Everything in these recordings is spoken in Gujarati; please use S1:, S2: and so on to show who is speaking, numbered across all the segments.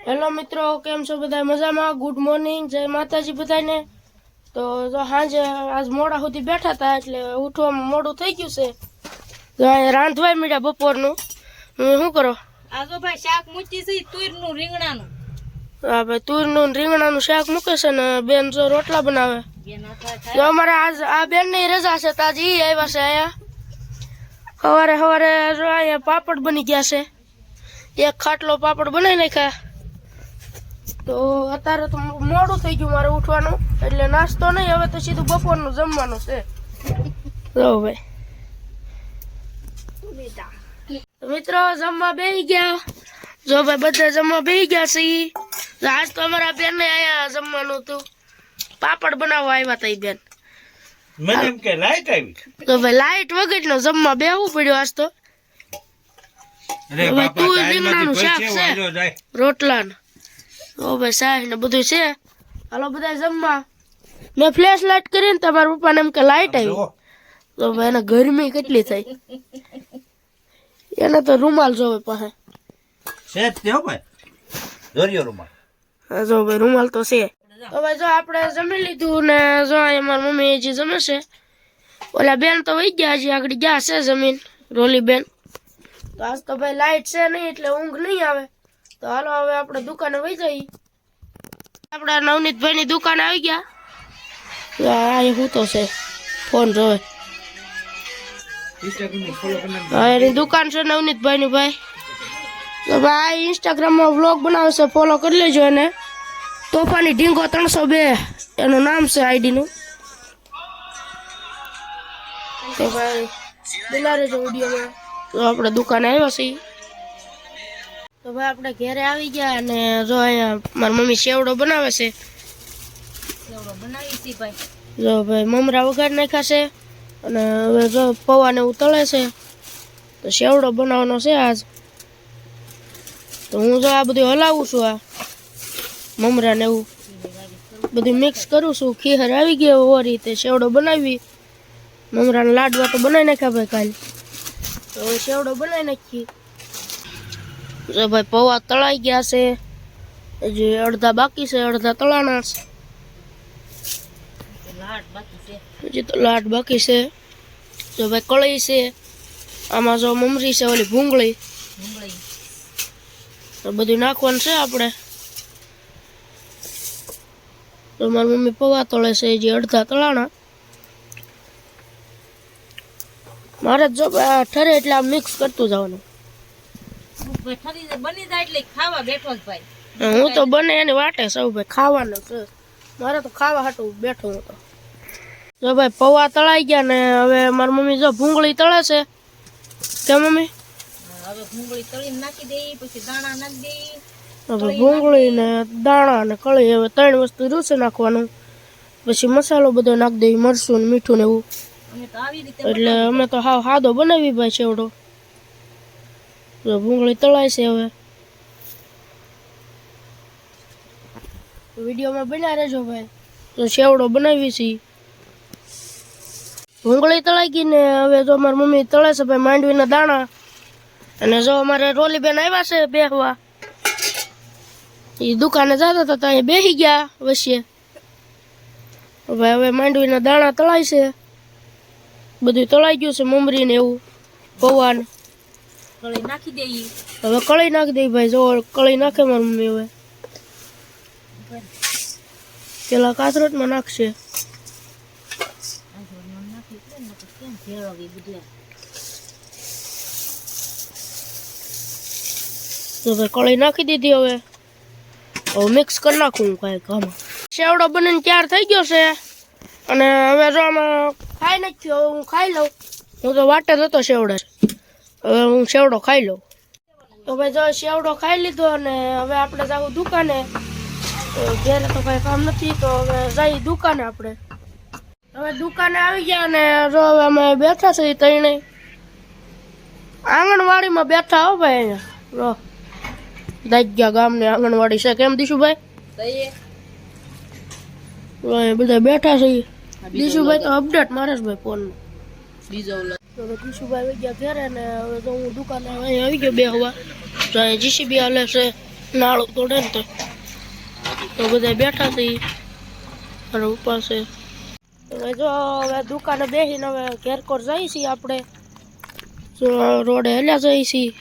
S1: હેલો મિત્રો, કેમ છો બધા? મજામાં? ગુડ મોર્નિંગ, જય માતાજી બધાને. તો સાંજે આજ મોડા સુધી બેઠા હતા એટલે ઉઠવામાં મોડું થઈ ગયું છે. તો અહીંયા રાંધવાય મળ્યા બપોરનું. શું કરો?
S2: આજો ભાઈ શાક મૂકી છે તુરનું રીંગણાનું.
S1: હા ભાઈ, તુરનું રીંગણાનું શાક મૂકે છે ને બેન જો રોટલા બનાવે. તો અમારે આજ આ બેનની રજા છે તો આજે ઈ આવ્યા છે અહીંયા. સવારે સવારે જો અહીંયા પાપડ બની ગયા છે. એક ખાટલો પાપડ બનાવી નાખ્યા. તો અત્યારે તો મોડું થઈ ગયું મારે ઉઠવાનું, એટલે નાસ્તો નહીં, હવે તો સીધું બપોરનું જમવાનું છે. જો ભાઈ મિત્રો જમવા બેસી ગયા. જો ભાઈ બધા જમવા બેસી ગયા છે. આજ તો અમારા બેન ને અહીંયા જમવાનું હતું, પાપડ બનાવવા આવ્યા હતા બેન.
S3: મને એમ કે લાઈટ આવી
S1: તો ભાઈ લાઈટ વગર નો જમવા બેહવું પડ્યું આજ તો. તું રીંગણાનું શાક છે, રોટલા ને ઓ ભાઈ સાહેબ ને બધું છે. હાલો બધા જમવા. મેં ફ્લેશ લાઈટ કરીને તમારા પપ્પાને એમ કે લાઈટ આવી. તો ભાઈ એને ગરમી કેટલી થઈ, એને તો રૂમાલ જોવે પાસે.
S3: જો
S1: ભાઈ રૂમાલ તો છે. તો ભાઈ જો આપણે જમી લીધું ને જો અહીંયા મારી મમ્મી હજી જમે છે. ઓલા બેન તો વહી ગયા, હજી આગળ ગયા છે જમીન, રોલી બેન. તો આજ તો ભાઈ લાઈટ છે નહીં એટલે ઊંઘ નહીં આવે. તો હાલો હવે આપણે દુકાને વહી જઈએ. આપણા નવનીતભાઈ ની દુકાને આવી ગયા. હું તો છે ફોન જોવે. એની દુકાન છે નવનીતભાઈ ની ભાઈ. તો ભાઈ ઇન્સ્ટાગ્રામમાં વ્લોગ બનાવે છે, ફોલો કરી લેજો એને. તોફાની ઢીંગો 302 એનું નામ છે આઈડી નું. તો ભાઈ બના રહેજો વિડીયોમાં. તો આપણે દુકાને આવ્યા છીએ. તો ભાઈ આપણે ઘરે આવી ગયા અને જો અહીંયા મારી મમ્મી સેવડો બનાવે છે.
S2: સેવડો બનાવી છે ભાઈ.
S1: જો ભાઈ મમરા વઘાર નાખ્યા છે અને હવે જો પૌવાને એવું તળે છે. તો સેવડો બનાવવાનો છે આજ. તો હું જો આ બધું હલાવું છું, આ મમરા ને એવું બધું મિક્સ કરું છું. ખીહર આવી ગયો એવો રીતે સેવડો બનાવી. મમરાના લાડવા તો બનાવી નાખ્યા ભાઈ કાલે. તો સેવડો બનાવી નાખી. જો ભાઈ પૌવા તળાઈ ગયા છે, હજી અડધા બાકી છે, અડધા તળાના છે. હજી તો લાડ બાકી છે. જો ભાઈ કળી છે, આમાં જો મમરી છે, ઓલી ભૂંગળી, તો બધું નાખવાનું છે આપણે. તો મારી મમ્મી પૌવા તળે છે, હજી અડધા તળાના. મારે જો ઠરે એટલે આ મિક્સ કરતું જવાનું.
S2: બની જાય એટલે ખાવા બેઠો જ ભાઈ.
S1: હું તો બને એની વાટે સૌ ભાઈ, ખાવાનું છે મારે તો, ખાવા હાટું બેઠો હું તો. જો ભાઈ પૌવા તળાઈ ગયા ને હવે મારી મમ્મી જો ભૂંગળી તળે છે. કે મમ્મી
S2: હવે ભૂંગળી તળીને નાખી દઈ, પછી દાણા નાખી દઈ.
S1: હવે ભૂંગળી ને દાણા ને કળી, હવે 3 વસ્તુ રૂસે નાખવાનું. પછી મસાલો બધો નાખી દઈ, મરચું ને મીઠું ને એવું. એટલે અમે તો હાવ સાદો બનાવી ભાઈ સેવડો. ભૂંગળી તળાય છે. હવે વિડીયોમાં બન્યા રહેજો ભાઈ. તો સેવડો બનાવી છે. ભૂંગળી તળાઈ ગઈ ને હવે જો મારી મમ્મી તળે છે ભાઈ માંડવીના દાણા. અને જો અમારે રોલી બેન આવ્યા છે બેહવા. એ દુકાને જતા હતા તો અહીંયા બેસી ગયા વચ્ચે. હવે માંડવીના દાણા તળાય છે, બધું તળાઈ ગયું છે, મમરી ને એવું, પૌવા ને.
S2: કળી નાખી દઈ.
S1: હવે કળી નાખી દઈ ભાઈ. જો કળી નાખે મારી મમ્મી. હવે પેલા કાથરટમાં નાખશે. તો ભાઈ કળી નાખી દીધી. હવે મિક્સ કરી નાખું કાંઈક આમાં. સેવડો બનીને તૈયાર થઈ ગયો છે અને હવે જો આમાં ખાઈ નાખ્યો. હવે હું ખાઈ લઉં. હું તો વાટે જતો સેવડો. હવે હું સેવડો ખાઈ લઉં. તો ભાઈ જો સેવડો ખાઈ લીધો અને હવે આપણે જાવું દુકાને. તો ઘરે તો કાંઈ કામ નથી તો હવે જઈએ દુકાને આપણે. હવે દુકાને આવી ગયા અને જો હવે અમે બેઠા છીએ ત્રણે આંગણવાડીમાં બેઠા. હો ભાઈ અહીંયા રો દાજ્યા ગામની આંગણવાડી છે. કેમ દીશુભાઈ? બધા બેઠા છે. દીશુભાઈ તો અપડેટ મારે છે ભાઈ ફોન. દીશુભાઈ આવી ગયા ઘરે ને હવે તો હું દુકાને આવી ગયો બે હવા. તો અહીંયા જીસીબી હાલે છે. નાળું તોડે ને તો બધા બેઠા હતી અને ઉપાસે. હવે જો હવે દુકાને બેસીને હવે ઘેરકોર જઈએ છીએ આપણે. જો રોડે હેલ્યા જઈએ છીએ.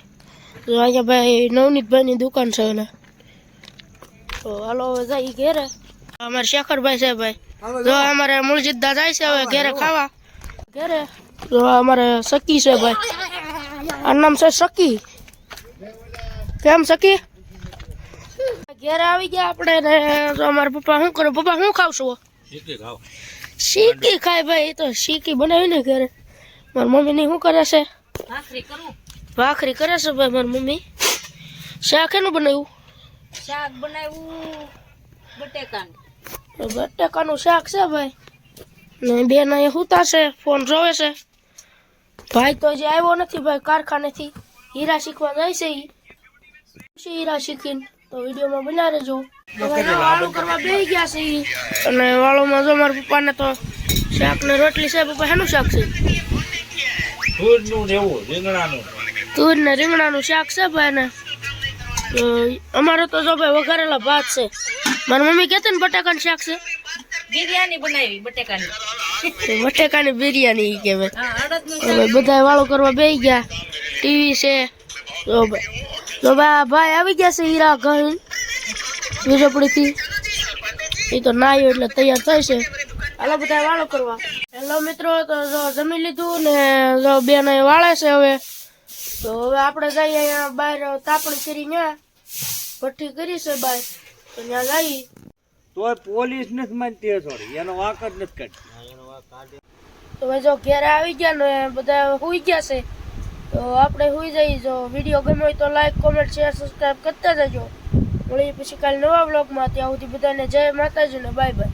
S1: તો અહીંયા ભાઈ નવનીતભાઈની દુકાન છે એને. તો હાલો હવે જઈએ ઘેરે. અમારે શેખરભાઈ છે ભાઈ. જો અમારે મૂળજીતદા જાય છે હવે ઘેરે ખાવા. ઘેરે જો અમારે સકી છે ભાઈ. આ નામ છે સકી. કેમ સકી? ઘેરે આવી ગયા આપણે ને. જો અમારા પપ્પા શું કરે? પપ્પા શું ખાવશો? શીકી ખાય ભાઈ. એ તો શીકી બનાવી ને ઘરે. મારી મમ્મી ની શું કરે છે?
S2: ભાખરી કરું.
S1: ભાખરી કરે છે ભાઈ મારી મમ્મી. શાક એનું બનાવ્યું?
S2: શાક બનાવ્યું બટેકાનું.
S1: બટેકાનું શાક છે ભાઈ. ને બેન અહીંયા સુતા છે, ફોન જોવે છે. ભાઈ તો હજી આવ્યો નથી ભાઈ કારખાનેથી. હીરા શીખવા જાય છે ઈ. હીરા શીખીને તો વિડીયોમાં બના રહેજો. વાળો કરવા બેસી ગયા છે ઈ. અને વાળોમાં જો મારા પપ્પાને તો શાક ને રોટલી છે. પપ્પા શેનું શાક છે? તુર ને રીંગણાનું શાક છે ભાઈ ને. અમારે તો જો ભાઈ વઘારેલા ભાત છે. મારી મમ્મી કહેતી ને બટાકાનું શાક છે.
S2: બિરયાની બનાવી બટેકાની.
S1: બટેકાની બિરયાની ઈ કે ભાઈ.
S2: હા, અડદનું
S1: હવે બધા વાળો કરવા બેસી ગયા. ટીવી છે. તો ભાઈ આવી ગયા છે હીરા ગઈ વીરપડીથી. એ તો નાયો એટલે તૈયાર થાય છે. હાલો બધા વાળો કરવા. હેલો મિત્રો, તો જો જમી લીધું ને જો બેન અહીં વાળે છે હવે. તો હવે આપણે જઈએ અહીંયા બહાર તાપણી કરી ત્યાં ભઠ્ઠી કરી છે બહાર. તો ત્યાં જઈએ.
S3: તોય પોલીસ નથી માનતી થોડી, એનો વાંક જ નથી કાઢતી.
S1: તો હવે જો ઘેરે આવી ગયા ને બધા સુઈ ગયા છે. તો આપણે સુઈ જઈએ. જો વિડીયો ગમ્યો હોય તો લાઈક, કોમેન્ટ, શેર, સબસ્ક્રાઈબ કરતા જજો. મળીએ પછી કાલે નવા વ્લોગમાં. ત્યાં સુધી બધાને જય માતાજી ને બાય બાય.